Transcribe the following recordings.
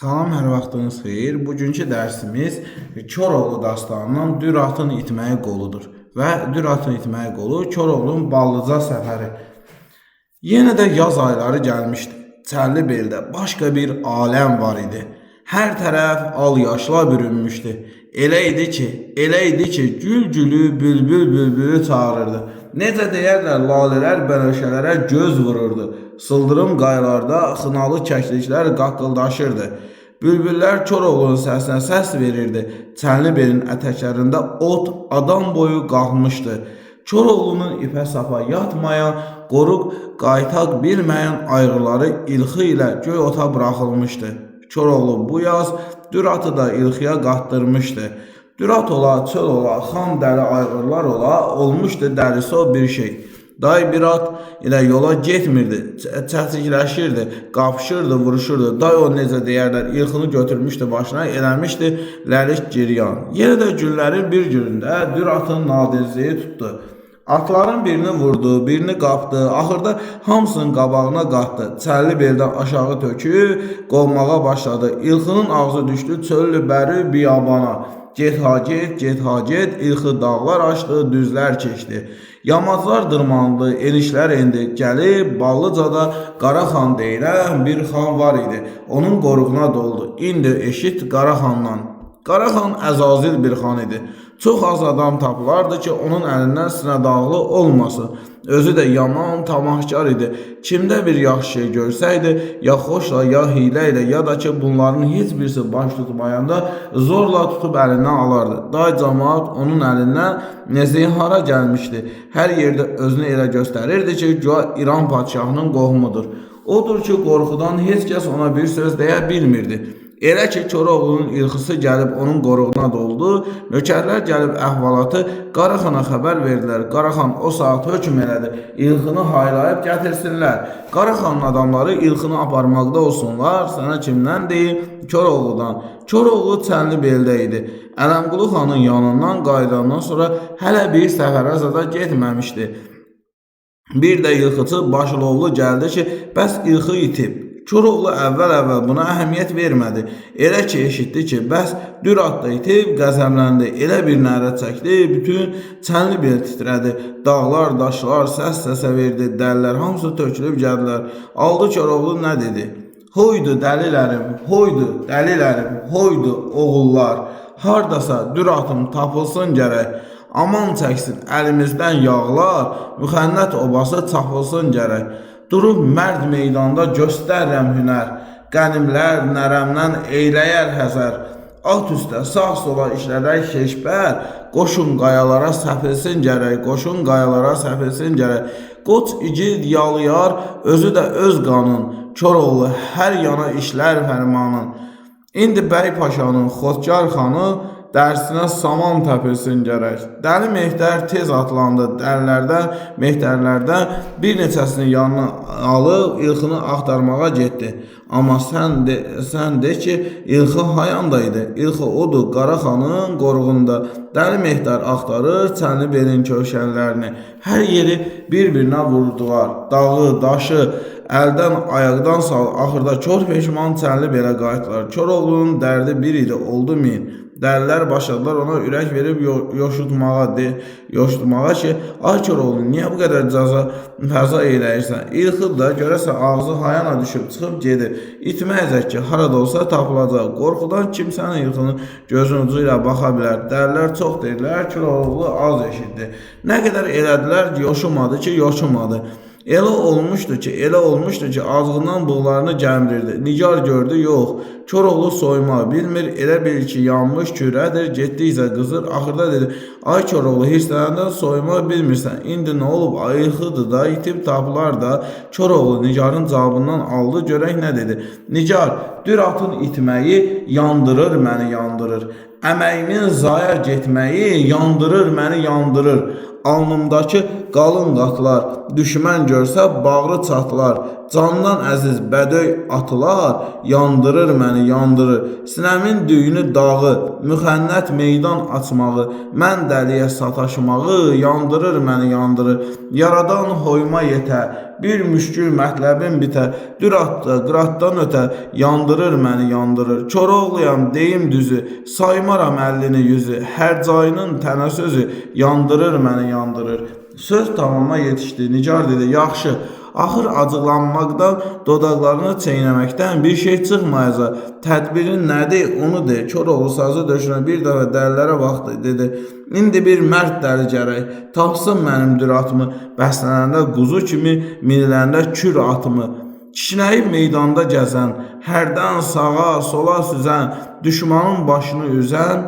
Salam, hər vaxtınız xeyir. Bugünkü dərsimiz Koroğlu dastanının Düratın itməyi qoludur. Və Düratın itməyi qolu Koroğlunun Ballıca səfəri. Yenə də yaz ayları gəlmişdi. Çəllibeldə başqa bir aləm var idi. Hər tərəf al yaşla bürünmüşdü. Elə idi ki, gül gülü, bülbül bülbülü çağırırdı. Necə deyərlər, lalələr bənövşələrə göz vururdu. Sıldırım qayalarda xınalı kəkliklər qaqqıldaşırdı. Bülbüllər Koroğlunun səsinə səs verirdi. Çənlibelin ətəklərində ot adam boyu qalxmışdı. Koroğlunun ipə sapa yatmayan, qoruq qaytaq bilməyən ayrıları ilxi ilə göy ota buraxılmışdı. Koroğlu bu yaz Düratı da ilxiyə qatdırmışdı. Dürat ola, çöl ola, xam dəli ayrılar ola, olmuşdu dərisi o bir şey. Day bir at ilə yola getmirdi, çətikləşirdi, qapışırdı, vuruşurdu. Day o necə deyərlər, ilxini götürmüşdü başına, eləmişdi ləlik giryan. Yenə də günlərin bir günündə Düratın nadirzliyi tutdu. Atların birini vurdu, birini qapdı, axırda hamısının qabağına qatdı. Çəllibeldən aşağı töküb qovmağa başladı. İlxinin ağzı düşdü çöllü bəri biyabana. Get ha get, ilxi dağlar açdı, düzlər keçdi. Yamaclar dırmandı, enişlər endi, gəlib Ballıcada Qaraxan deyilən bir xan var idi. Onun qoruğuna doldu. İndi eşit Qaraxandan. Qaraxan əzazil bir xan idi. Çox az adam tapılardı ki, onun əlindən sinə dağlı olmasın. Özü də yaman tamahkar idi. Kimdə bir yaxşı şey görsəydi, ya xoşla, ya hilə ilə, ya da ki, bunların heç birisi baş tutmayanda zorla tutub əlindən alardı. Day cəmaat onun əlindən zihara gəlmişdi. Hər yerdə özünü elə göstərirdi ki, güya İran padşahının qohumudur. Odur ki, qorxudan heç kəs ona bir söz deyə bilmirdi. Elə ki, Koroğlunun ilxisi gəlib onun qoruğuna doldu, nökərlər gəlib əhvalatı Qaraxana xəbər verdilər. Qaraxan o saat hökm elədi, ilxini haylayıb gətirsinlər. Qaraxanın adamları ilxini aparmaqda olsunlar, sənə kimdən deyim? Koroğludan. Koroğlu Çənlibeldə idi. Ələmqulu xanın yanından qayıdandan sonra hələ bir səfərə zada getməmişdi. Bir də ilxıçı Başılovlu gəldi ki, bəs ilxi itib. Koroğlu əvvəl buna əhəmiyyət vermədi. Elə ki, eşitdi ki, bəs Dürat da itib, qəzəmləndi. Elə bir nərə çəkdi, bütün Çənlibel titrədi. Dağlar, daşlar səs-səsə verdi, dəlilər hamısı tökülüb gəldilər. Aldı Koroğlu nə dedi? Hoydu dəlilərim, hoydu oğullar. Hardasa Düratım tapılsın gərək. Aman çəksin əlimizdən yağlar, müxənnət obası çapılsın gərək. Durub mərd meydanda göstərrəm hünər, qənimlər nərəmdən eyləyər həzər. At üstə sağ sola işlədək şeşbər, qoşun qayalara səpilsin gərək, Qoç igid yalıyar, özü də öz qanın, Koroğlu hər yana işlər fərmanın. İndi bəy paşanın Xodkar xanı, dərsinə saman təpilsin gərək. Dəli Mehdər tez atlandı. Dəlilərdən, Mehdərlərdən bir neçəsini yanına alıb ilxini axtarmağa getdi. Amma sən de ki, ilxi hayandaydı. İlxi odur Qaraxanın qoruğunda. Dəli Mehdər axtarır Çənlibelin köşənlərini. Hər yeri bir-birinə vurdular. Dağı, daşı əldən, ayaqdan sal. Axırda kör peşman Çənlibelə qayıtdılar. Koroğlunun dərdi bir idi, oldu min. Dəlilər başladılar ona ürək verib yoşutmağa ki, ay Koroğlu, niyə bu qədər fəza eləyirsən? İlxid da görəsə ağzı hayana düşüb, çıxıb gedir. İtməyəcək ki, harada olsa tapılacaq. Qorxudan kimsənin ilxinin gözün ucu ilə baxa bilər. Dəlilər çox deyirlər, Koroğlu az eşitdi. Nə qədər elədilər, yoşumadı ki, yoşumadı. Elə olmuşdu ki, azğından bığlarını gəmirirdi. Nigar gördü, yox. Koroğlu soyma bilmir, elə bil ki, yanmış kürədir, getdikcə qızır. Axırda dedi, ay Koroğlu, hirslənəndən soyma bilmirsən. İndi nə olub, ayıxıdır da, itib tapılar da. Koroğlu Nigarın cavabından aldı, görək nə dedi. Nigar, Düratın itməyi yandırır məni, yandırır. Əməyimin zaya getməyi yandırır məni, yandırır. Alnımdakı qalın qatlar, düşmən görsə bağrı çatlar. Candan əziz bədöy atılar, yandırır məni, yandırır. Sinəmin düyünü dağı, müxənnət meydan açmağı, mən dəliyə sataşmağı, yandırır məni, yandırır. Yaradan hoyma yetər, bir müşkül mətləbim bitər. Düratda, qıratdan ötə, yandırır məni, yandırır. Koroğluyam, deyim düzü, saymaram əlini yüzü. Hər cayının tənə sözü, yandırır məni, yandırır. Söz tamama yetişdi. Nigar dedi, yaxşı. Axır acıqlanmaqdan, dodaqlarını çeynəməkdən bir şey çıxmayacaq. Tədbirin nədir, onu de. Koroğlu sazı döşünə bir dəfə dəlilərə baxdı, dedi. İndi bir mərd dəli gərək, tapsın mənim düratımı, bəslənəndə quzu kimi, miniləndə kür atımı. Kişnəyib meydanda gəzən, hərdən sağa, sola süzən, düşmanın başını üzən,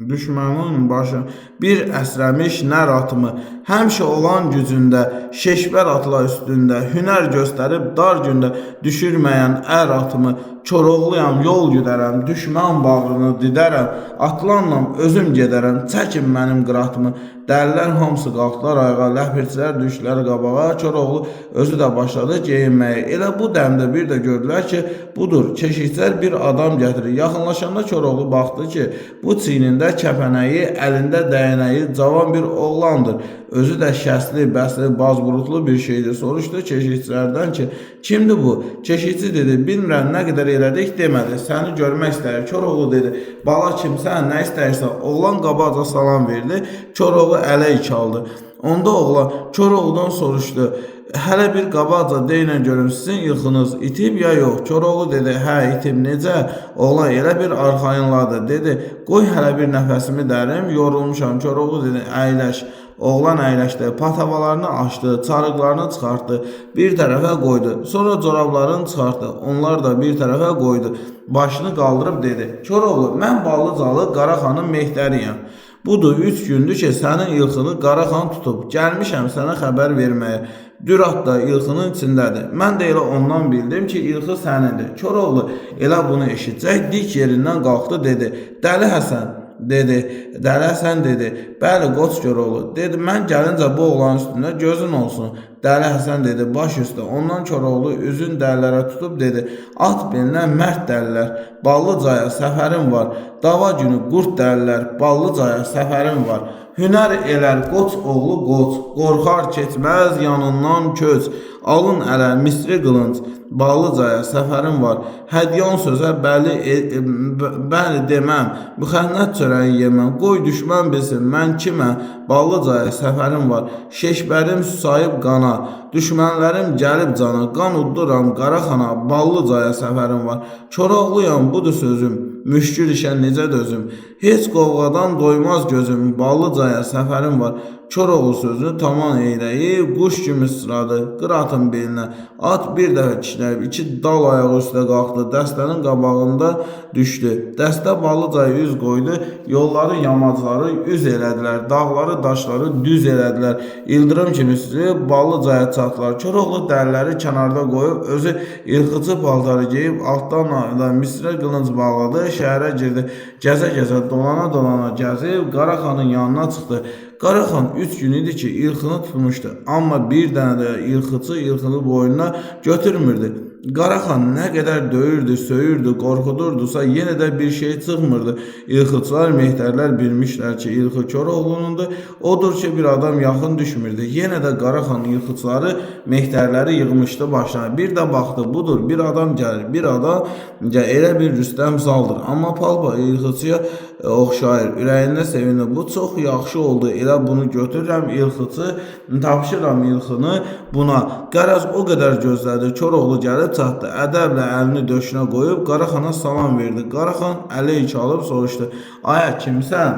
düşmanın başı bir əsrəmiş nər atımı, həmişə olan gücündə, şeşbər atla üstündə, hünər göstərib dar gündə düşürməyən ər atımı, Koroğluyam, yol güdərəm, düşman bağrını didərəm, atlanlam, özüm gedərəm, çəkin mənim qıratımı. Dəlilər hamısı qalxdılar ayağa, ləpirçilər düşdülər qabağa, Koroğlu özü də başladı geyinməyə. Elə bu dəmdə bir də gördülər ki, budur, keşikçilər bir adam gətirir. Yaxınlaşanda Koroğlu baxdı ki, bu çiynində kəpənəyi, əlində dəyənəyi cavan bir oğlandır. Özü də şəsli, bəsli, bazburutlu bir şeydir. Soruşdu keşikçilərdən ki, kimdir bu? Keşikçi dedi, bilmirəm, nə qədər elədik demədi. Səni görmək istəyir. Koroğlu dedi, bala kimsən, nə istəyirsən? Oğlan qabaca salam verdi. Koroğlu ələ çaldı. Onda oğlan Koroğludan soruşdu. Hələ bir qabaca deyin görüm, sizin ilxınız itib ya yox? Koroğlu dedi, hə itib, necə? Oğlan elə bir arxayınladı. Dedi, qoy hələ bir nəfəsimi dərim, yorulmuşam. Koroğlu dedi, əyləş. Oğlan əyləşdi, patavalarını açdı, çarıqlarını çıxartdı, bir tərəfə qoydu. Sonra corablarını çıxartdı, onlar da bir tərəfə qoydu. Başını qaldırıb dedi, Koroğlu, mən Ballıcalı Qaraxanın mehdəriyəm. Budur, 3 gündür ki, sənin ilxını Qaraxan tutub, gəlmişəm sənə xəbər verməyə. Dürat da ilxının içindədir. Mən də elə ondan bildim ki, ilxı sənindir. Koroğlu elə bunu eşitcək, dik yerindən qalxdı, dedi, Dəli Həsən. Dedi, Dəli Həsən dedi, bəli qoç Koroğlu. Dedi, mən gəlincə bu oğlanın üstündə gözün olsun. Dəli Həsən dedi, baş üstə. Ondan Koroğlu üzün dəlilərə tutub dedi, at belinə mərd dəlilər, Ballıcaya səfərim var. Dava günü qurd dəlilər, Ballıcaya səfərim var. Hünər elər qoç oğlu qoç, qorxar keçməz yanından köç. Alın ələ misri qılınc, Ballıcaya səfərim var. Hədyan sözə bəli deməm, müxənnət çörəyi yeməm. Qoy düşmən bilsin, mən kiməm, Ballıcaya səfərim var. Şeşbərim susayıb qana, düşmənlərim gəlib cana. Qan udduram Qaraxana, Ballıcaya səfərim var. Koroğluyam, budur sözüm, müşkül işə necə dözüm. Heç qovğadan doymaz gözüm, Ballıcaya səfərim var. Koroğlu sözünü tamam eyləyib, quş kimi sıradı, qıratın belinə. At bir dəfə kişnəyib, 2 dal ayağı üstə qalxdı, dəstənin qabağında düşdü. Dəstə Ballıcaya üz qoydu, yolları, yamacları üz elədilər, dağları, daşları düz elədilər. İldırım kimi süzüb Ballıcaya çatdılar. Koroğlu dəliləri kənarda qoyub, özü ilxıcı paltarı geyib, altdan da misrə qılınc bağladı, şəhərə girdi. Gəzə-gəzə, dolana-dolana gəzib, Qaraxanın yanına çıxdı. Qaraxan 3 gün idi ki, ilxını tutmuşdu. Amma bir dənə də ilxıcı ilxını boynuna götürmürdü. Qaraxan nə qədər döyürdü, söyürdü, qorxudurdusa yenə də bir şey çıxmırdı. İlxıçılar, mehtərlər bilmişlər ki, ilxı Koroğlunundur. Odur ki, bir adam yaxın düşmürdü. Yenə də Qaraxan ilxıçıları, mehtərləri yığmışdı başına. Bir də baxdı, budur, bir adam gəlir. Bir adam elə bir Rüstəm Saldır. Amma palpa ilxıçıya oxşayır. Ürəyində sevinir. Bu çox yaxşı oldu. Elə bunu götürürəm, ilxıçı, tapşıram ilxını buna. Qərəz o qədər gözlədi. Koroğlu gəlib çatdı. Ədəblə əlini döşünə qoyub Qaraxana salam verdi. Qaraxan əli çalıb soruşdu. Aya kimsən?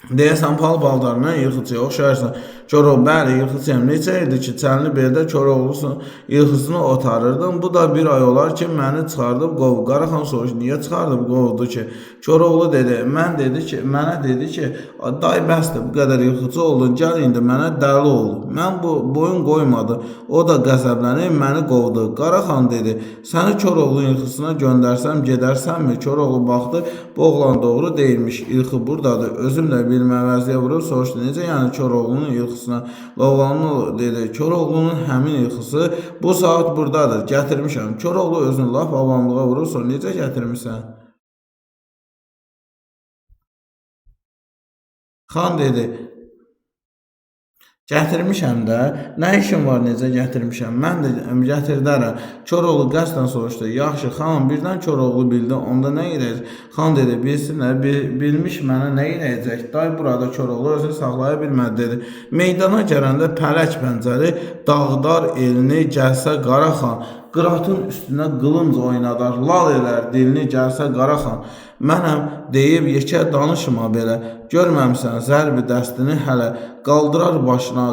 Deyəsən pal-paltarına ilxıçıya oxşayırsan. Koroğlu, bəli, ilxıçıyam. Neçə ildir ki, çənli beldə Koroğlusun, ilxısını otarırdım. Bu da bir ay olar ki, məni çıxardıb qov. Qaraxan soruşdu, niyə çıxardıb qovdu ki? Koroğlu dedi, mənə dedi ki, day bəsdir, bu qədər ilxıçı oldun, gəl indi mənə dəli ol. Mən bu boyun qoymadı. O da qəzəblənib məni qovdu. Qaraxan dedi, səni Koroğlu ilxısına göndərsəm gedərsənmi? Koroğlu baxdı, bu oğlan doğru deyilmiş, ilxı buradadır, özümlə bilməməzliyə vurub soruşdu. Necə yəni Koroğlunun ilxısına? Loğlanlı dedi. Koroğlunun həmin ilxısı bu saat buradadır. Gətirmişəm. Koroğlu özünü laf avamlığa vurub sonra necə gətirmişsən? Xan dedi. Gətirmişəm də. Nə işin var necə gətirmişəm? Mən də gətirdərəm. Koroğlu qəsdən soruşdu. Yaxşı xanım, birdən Koroğlu bildi. Onda nə edəcək? Xan dedi, bilsinlər, bilmiş mənə nə edəcək? Day burada Koroğlu özünü saxlaya bilmədi dedi. Meydana gələndə pələk pəncəli dağdar elini gəlsə Qaraxan, qıratın üstünə qılınc oynadar, lal elər dilini gəlsə Qaraxan. Mənəm deyib yekə danışma belə, görməmsən zərbi dəstini hələ, qaldırar başına,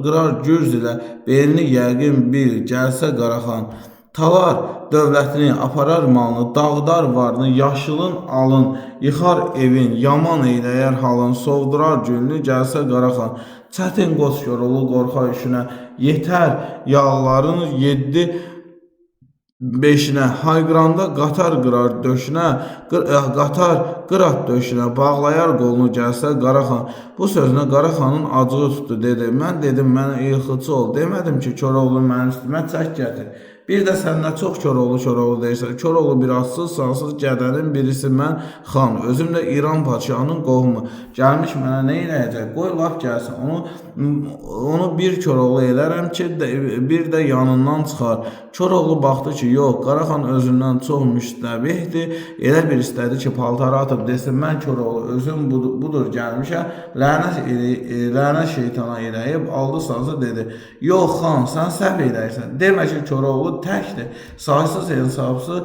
qırar gürz ilə, belini yəqin bil, gəlsə Qaraxan. Talar dövlətini, aparar malını, dağdar varını, yaşılın alın, yıxar evin, yaman eyləyər halın, sovdurar gülünü, gəlsə Qaraxan. Çətin qoç Koroğlu qorxa işinə, yetər yağların 7-5-inə, hayqıranda qatar qırar döşünə, qatar qırat döşünə, bağlayar qolunu gəlsə Qaraxan. Bu sözünə Qaraxanın acığı tutdu, dedi. Mən dedim, mənə ilxıçı ol, demədim ki, Koroğlu mənim üstümə çək gətir. Bir də sən nə çox Koroğlu deyirsən. Koroğlu bir atsız, sansız gədənin birisi mən xan. Özüm də İran padşahının qohumu. Gəlmiş mənə nə eləyəcək? Qoy laf gəlsin. Onu bir Koroğlu elərəm ki, bir də yanından çıxar. Koroğlu baxdı ki, yox, Qaraxan özündən çox müstəbihdir. Elə bir istədi ki, paltarı atıb desin, mən Koroğlu özüm budur gəlmişəm. Lənət şeytana eləyib, aldı sazı dedi. Yox xan, sən səhv eləyirsən. Demə ki, Koroğlu təkdir. Saysız, hesabsız,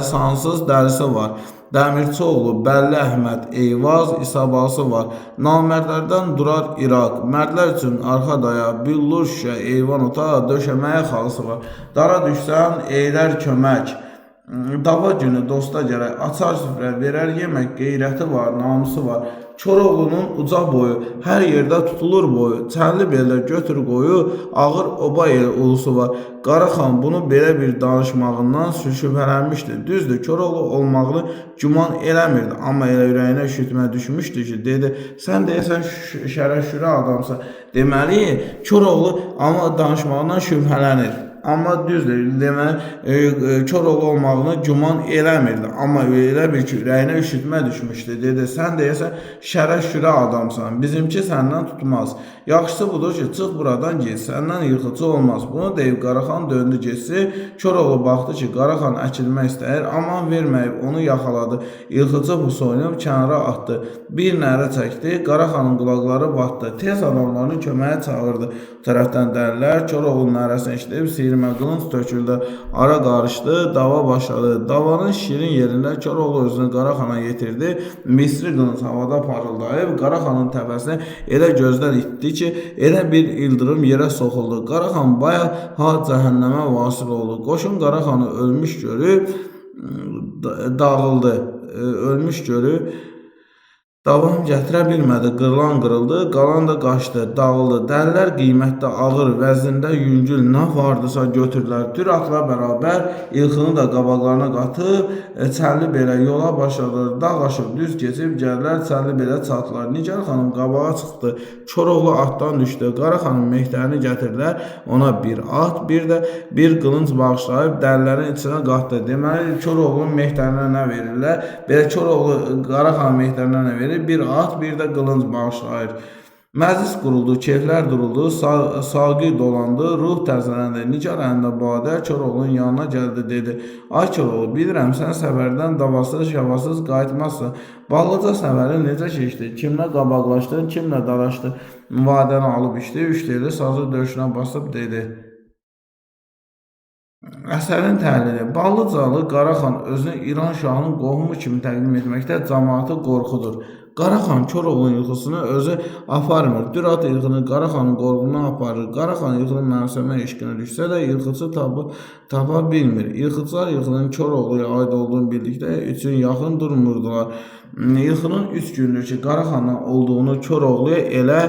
sansız dərisi var. Dəmirçioğlu, Bəlli Əhməd, Eyvaz, İsabası var. Namərdlərdən durar İraq. Mərdlər üçün arxa daya, billur şüşə, eyvan otağa, döşəməyə xalısı var. Dara düşsən, eylər kömək. Dava günü dosta gərək, açar süfrə, verər yemək, qeyrəti var, namusu var. Koroğlunun uca boyu, hər yerdə tutulur boyu, çənli belə götür qoyu, ağır oba el ulusu var. Qaraxan bunu belə bir danışmağından şübhələnmişdi. Düzdür, Koroğlu olmağını güman eləmirdi, amma elə ürəyinə üşütmə düşmüşdü ki, dedi, sən deyəsən şərəf-şürə adamsan. Deməli, Koroğlu amma danışmağından şübhələnir. Amma düzdür, deməli, Koroğlu olmağını güman eləmirdi. Amma elə bir ki, ürəyinə üşütmə düşmüşdü. Dedi, sən deyəsən şərə-şürə adamsan, bizimki səndən tutmaz. Yaxşısı budur ki, çıx buradan get, səndən yıxıcı olmaz. Bunu deyib Qaraxan döndü getsi, Koroğlu baxdı ki, Qaraxan əkilmək istəyir, aman verməyib, onu yaxaladı. Yıxıcı bu soyunub kənara atdı. Bir nərə çəkdi, Qaraxanın qulaqları batdı. Tez adamlarını köməyə çağırdı. Bu tərəfdən dəlilər Koroğlunun nərəsini işləyib, siyirmə qılınc töküldü. Ara qarışdı, dava başladı. Davanın şirin yerində Koroğlu özünü Qaraxana yetirdi. Misri qılınc havada parıldayıb, Qaraxanın təpəsinə elə gözlər itdi ki, elə bir ildırım yerə soxuldu. Qaraxan bayaq ha cəhənnəmə vasil oldu. Qoşun Qaraxanı ölmüş görüb dağıldı. Ölmüş görüb davam gətirə bilmədi, qırılan qırıldı, qalan da qaçdı, dağıldı. Dəlilər qiymətdə ağır, vəzində yüngül nə vardısa götürdülər. Düratla bərabər ilxını da qabaqlarına qatıb, çənli belə yola başladılar. Dağ aşıb düz keçib gəldilər, çənli belə çatdılar. Nigar xanım qabağa çıxdı, Koroğlu atdan düşdü. Qara xanım mehtərini gətirdilər, ona bir at, bir də bir qılınc bağışlayıb dəlilərin içinə qatdı. Deməli, Koroğlunun mehtərinə nə verirlər? Belə Koroğlu Qara xanım mehtərinə nə verir? Bir at, bir də qılınc bağışlayır. Məclis quruldu, keyflər duruldu, saqi dolandı, ruh təzələndi. Nigar əlində badə Koroğlunun yanına gəldi, dedi. Ay Koroğlu, bilirəm, sən səfərdən davasız, şəvasız qayıtmazsın. Ballıca səfəri necə keçdi? Kimlə qabaqlaşdın, kimlə dalaşdı? Vadəni alıb içdi, üçləyili sazı döşünə basıb dedi. Əsərin təhlili. Ballıcalı Qaraxan özünü İran şahının qohumu kimi təqdim etməkdə cəmaatı qorxudur. Qaraxan Koroğlunun yuxusunu özü aparmır. Dürat ilxını Qaraxanın qorğununa aparır. Qaraxan ilxını mənəmsəmə eşqinə düşsə də ilxıçı tapa bilmir. İlxıçılar ilxının Koroğluya aid olduğunu bildikdə üçün yaxın durmurdular. İlxının 3 gündür ki, Qaraxandan olduğunu Koroğluya elə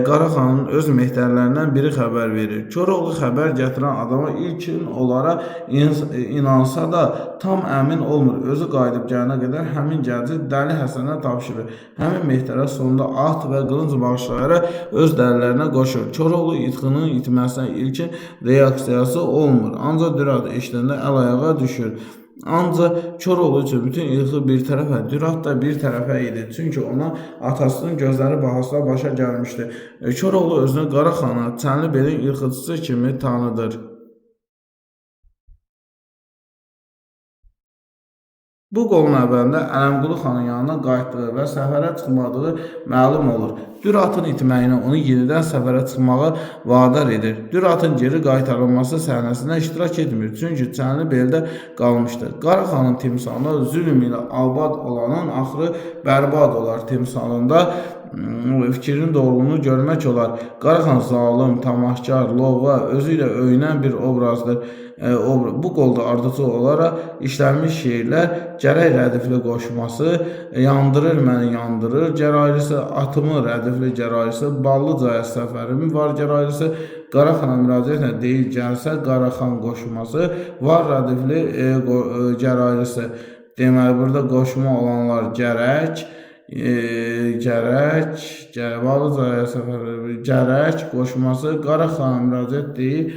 Qaraxanın öz mehtərlərindən biri xəbər verir. Koroğlu xəbər gətirən adama ilkin olaraq inansa da tam əmin olmur. Özü qayıdıb gələnə qədər həmin gəlci Dəli Həsənə tapşırır. Həmin Mehdərə sonunda at və qılınc bağışlayaraq öz dəlilərinə qoşur. Koroğlu İtxının itməsinə ilkin reaksiyası olmur. Ancaq Dürat eşidəndə əl-ayağa düşür. Ancaq Koroğlu üçün bütün İlxı bir tərəfə, Dürat da bir tərəfə idi. Çünki ona atasının gözləri bahasına başa gəlmişdi. Koroğlu özünü Qaraxana, Çənlibelin İlxıçısı kimi tanıdır. Bu qolun əvvəlində Ələmqulu xanın yanına qayıtdığı və səfərə çıxmadığı məlum olur. Düratın itməyinə onu yenidən səfərə çıxmağa vadar edir. Düratın geri qaytarılması səhnəsində iştirak etmir, çünki Çənlibeldə qalmışdı. Qaraxanın timsalında zülm ilə abad olanın axırı bərbad olar timsalında fikrin doğruluğunu görmək olar. Qaraxan zalım, tamahkar, lovğa, özü ilə öyünən bir obrazdır. Bu qolda ardıcıl olaraq işlənmiş şeirlər gərək rədifli qoşması, yandırır məni yandırır, gəraylısı atımı rədifli gəraylısı, Ballıcaya səfərimi var gəraylısı, Qaraxana müraciətlə deyil gəlsə Qaraxan qoşması, var rədifli gəraylısı. Deməli, burada qoşma olanlar gərək, Ballıcaya səfərimi, gərək qoşması, Qaraxana müraciət deyil,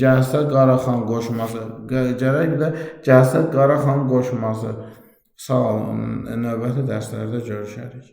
gəlsə Qaraxan qoşması. Gərək bir də gəlsə Qaraxan qoşması. Sağ olun. Növbəti dərslərdə görüşərik.